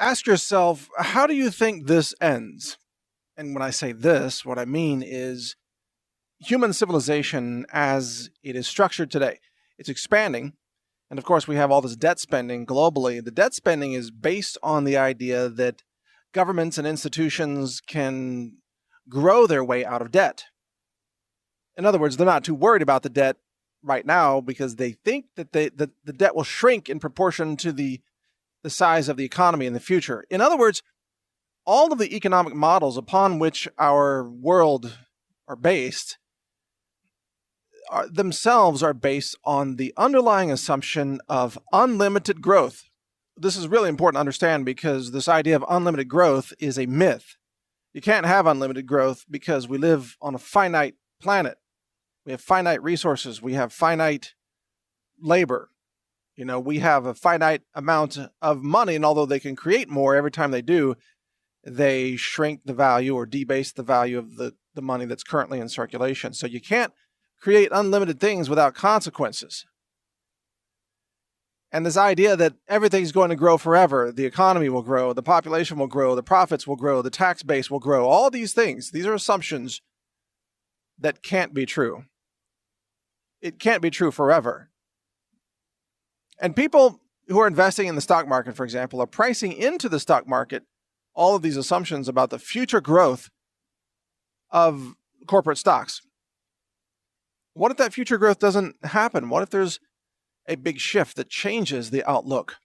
Ask yourself, how do you think this ends? And when I say this, what I mean is human civilization as it is structured today. It's expanding. And of course, we have all this debt spending globally. The debt spending is based on the idea that governments and institutions can grow their way out of debt. In other words, they're not too worried about the debt right now because they think that the debt will shrink in proportion to the size of the economy in the future. In other words, all of the economic models upon which our world are based themselves are based on the underlying assumption of unlimited growth. This is really important to understand because this idea of unlimited growth is a myth. You can't have unlimited growth because we live on a finite planet. We have finite resources. We have finite labor. We have a finite amount of money, and although they can create more every time they do, they shrink the value or debase the value of the money that's currently in circulation. So you can't create unlimited things without consequences. And this idea that everything's going to grow forever, the economy will grow, the population will grow, the profits will grow, the tax base will grow, all these things, these are assumptions that can't be true. It can't be true forever. And people who are investing in the stock market, for example, are pricing into the stock market all of these assumptions about the future growth of corporate stocks. What if that future growth doesn't happen? What if there's a big shift that changes the outlook?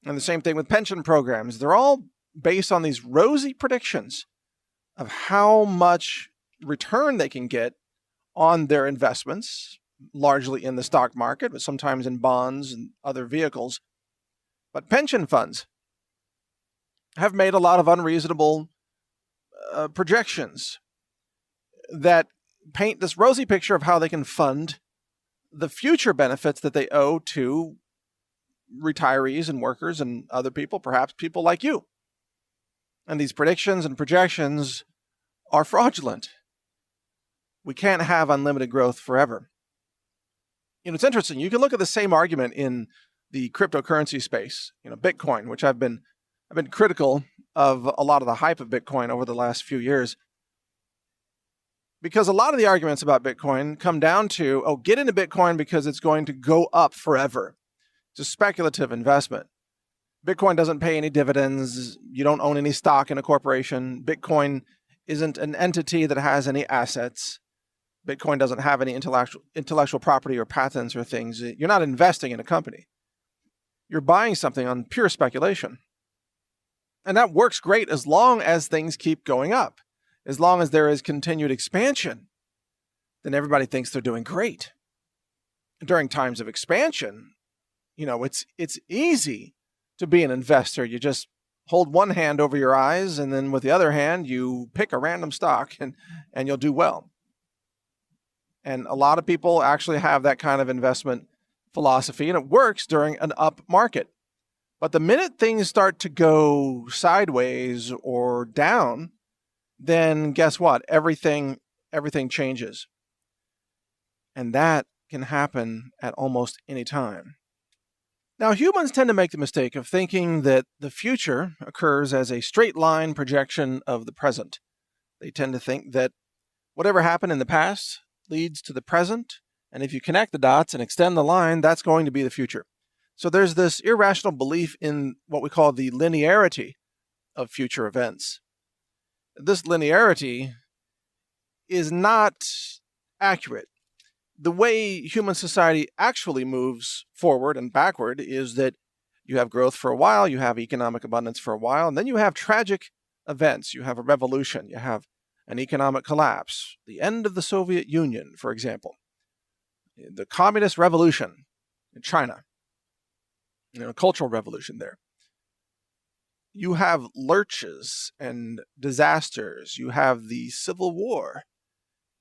And the same thing with pension programs. They're all based on these rosy predictions of how much return they can get on their investments, largely in the stock market, but sometimes in bonds and other vehicles. But pension funds have made a lot of unreasonable projections that paint this rosy picture of how they can fund the future benefits that they owe to retirees and workers and other people, perhaps people like you. And these predictions and projections are fraudulent. We can't have unlimited growth forever. It's interesting. You can look at the same argument in the cryptocurrency space. Bitcoin, which I've been critical of a lot of the hype of Bitcoin over the last few years. Because a lot of the arguments about Bitcoin come down to, get into Bitcoin because it's going to go up forever. It's a speculative investment. Bitcoin doesn't pay any dividends. You don't own any stock in a corporation. Bitcoin isn't an entity that has any assets. Bitcoin doesn't have any intellectual property or patents or things. You're not investing in a company. You're buying something on pure speculation. And that works great as long as things keep going up. As long as there is continued expansion, then everybody thinks they're doing great. During times of expansion, it's easy to be an investor. You just hold one hand over your eyes, and then with the other hand, you pick a random stock and you'll do well. And a lot of people actually have that kind of investment philosophy, and it works during an up market. But the minute things start to go sideways or down, then guess what? Everything changes. And that can happen at almost any time. Now, humans tend to make the mistake of thinking that the future occurs as a straight line projection of the present. They tend to think that whatever happened in the past leads to the present, and if you connect the dots and extend the line, that's going to be the future. So there's this irrational belief in what we call the linearity of future events. This linearity is not accurate. The way human society actually moves forward and backward is that you have growth for a while, you have economic abundance for a while, and then you have tragic events. You have a revolution, you have an economic collapse, the end of the Soviet Union, for example, the communist revolution in China, cultural revolution there. You have lurches and disasters. You have the Civil War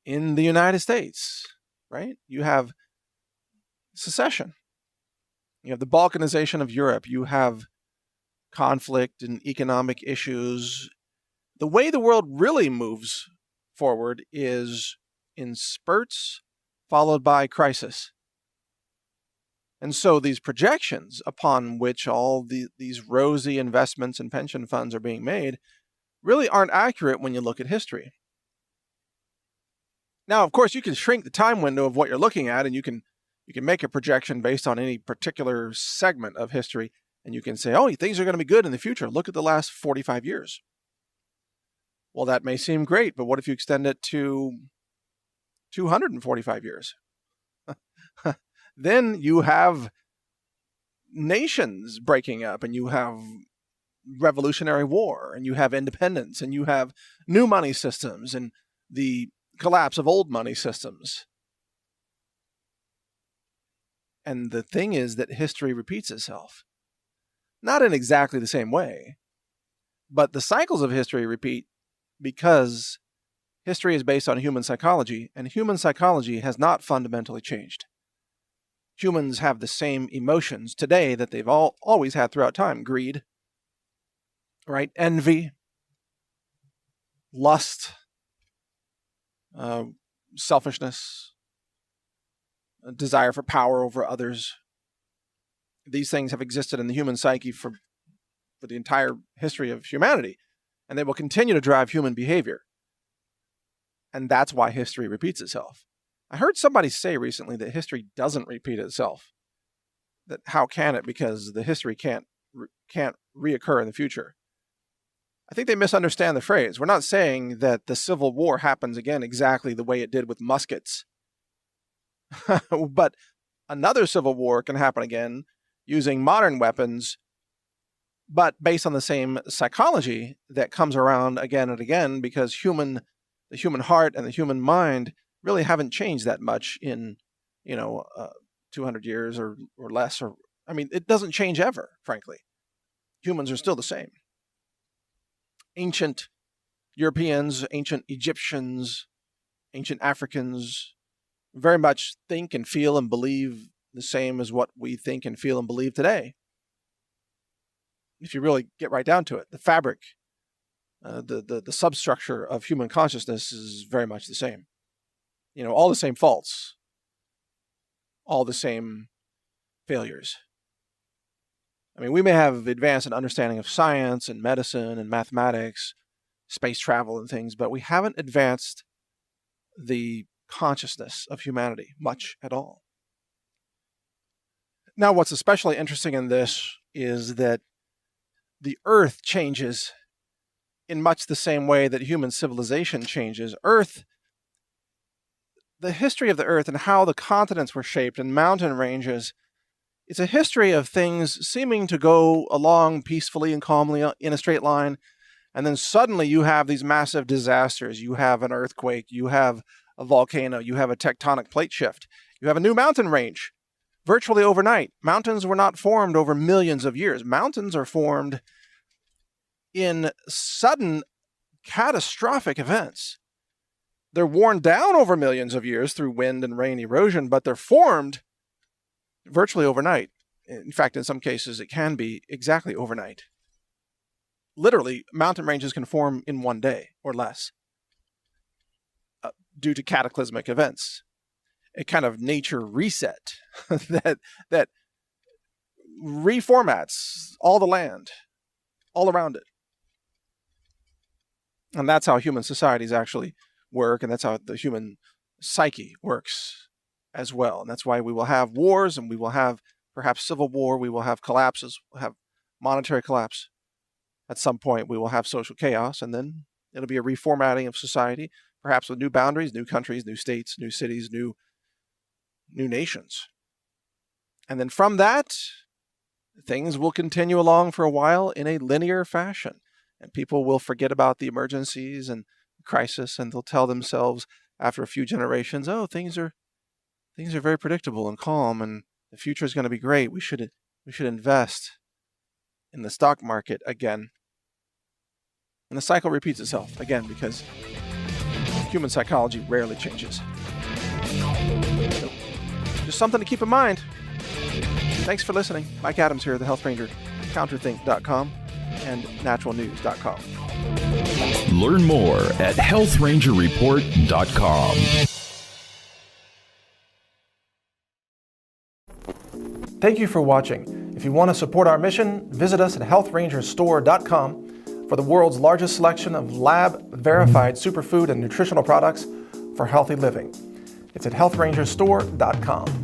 in the United States, right? You have secession. You have the balkanization of Europe. You have conflict and economic issues. The way the world really moves forward is in spurts followed by crisis. And so these projections upon which all these rosy investments and pension funds are being made really aren't accurate when you look at history. Now, of course, you can shrink the time window of what you're looking at, and you can make a projection based on any particular segment of history, and you can say, oh, things are going to be good in the future. Look at the last 45 years. Well, that may seem great, but what if you extend it to 245 years? Then you have nations breaking up, and you have revolutionary war, and you have independence, and you have new money systems, and the collapse of old money systems. And the thing is that history repeats itself. Not in exactly the same way, but the cycles of history repeat because history is based on human psychology, and human psychology has not fundamentally changed. Humans have the same emotions today that they've always had throughout time. Greed, right? Envy, lust, selfishness, a desire for power over others. These things have existed in the human psyche for the entire history of humanity, and they will continue to drive human behavior. And that's why history repeats itself. I heard somebody say recently that history doesn't repeat itself. That how can it? Because the history can't reoccur in the future. I think they misunderstand the phrase. We're not saying that the Civil War happens again exactly the way it did with muskets. But another civil war can happen again using modern weapons, but based on the same psychology that comes around again and again, because the human heart and the human mind really haven't changed that much in 200 years or less. It doesn't change ever, frankly. Humans are still the same. Ancient Europeans, ancient Egyptians, ancient Africans very much think and feel and believe the same as what we think and feel and believe today. If you really get right down to it, the fabric, the substructure of human consciousness is very much the same. All the same faults, all the same failures. We may have advanced in understanding of science and medicine and mathematics, space travel and things, but we haven't advanced the consciousness of humanity much at all. Now, what's especially interesting in this is that the Earth changes in much the same way that human civilization changes. The history of the Earth and how the continents were shaped and mountain ranges, it's a history of things seeming to go along peacefully and calmly in a straight line, and then suddenly you have these massive disasters. You have an earthquake, you have a volcano, you have a tectonic plate shift, you have a new mountain range virtually overnight. Mountains were not formed over millions of years. Mountains are formed in sudden catastrophic events. They're worn down over millions of years through wind and rain erosion, but they're formed virtually overnight. In fact, in some cases, it can be exactly overnight. Literally, mountain ranges can form in one day or less due to cataclysmic events. A kind of nature reset that reformats all the land, all around it. And that's how human societies actually work, and that's how the human psyche works as well. And that's why we will have wars, and we will have perhaps civil war, we will have collapses, we'll have monetary collapse. At some point, we will have social chaos, and then it'll be a reformatting of society, perhaps with new boundaries, new countries, new states, new cities, new nations. And then from that, things will continue along for a while in a linear fashion. And people will forget about the emergencies and crisis, and they'll tell themselves after a few generations, oh, things are very predictable and calm, and the future is going to be great. We should invest in the stock market again. And the cycle repeats itself again because human psychology rarely changes. So, just something to keep in mind. Thanks for listening. Mike Adams here, the Health Ranger, counterthink.com and naturalnews.com. Learn more at healthrangerreport.com. Thank you for watching. If you want to support our mission, visit us at healthrangerstore.com for the world's largest selection of lab-verified superfood and nutritional products for healthy living. It's at healthrangerstore.com.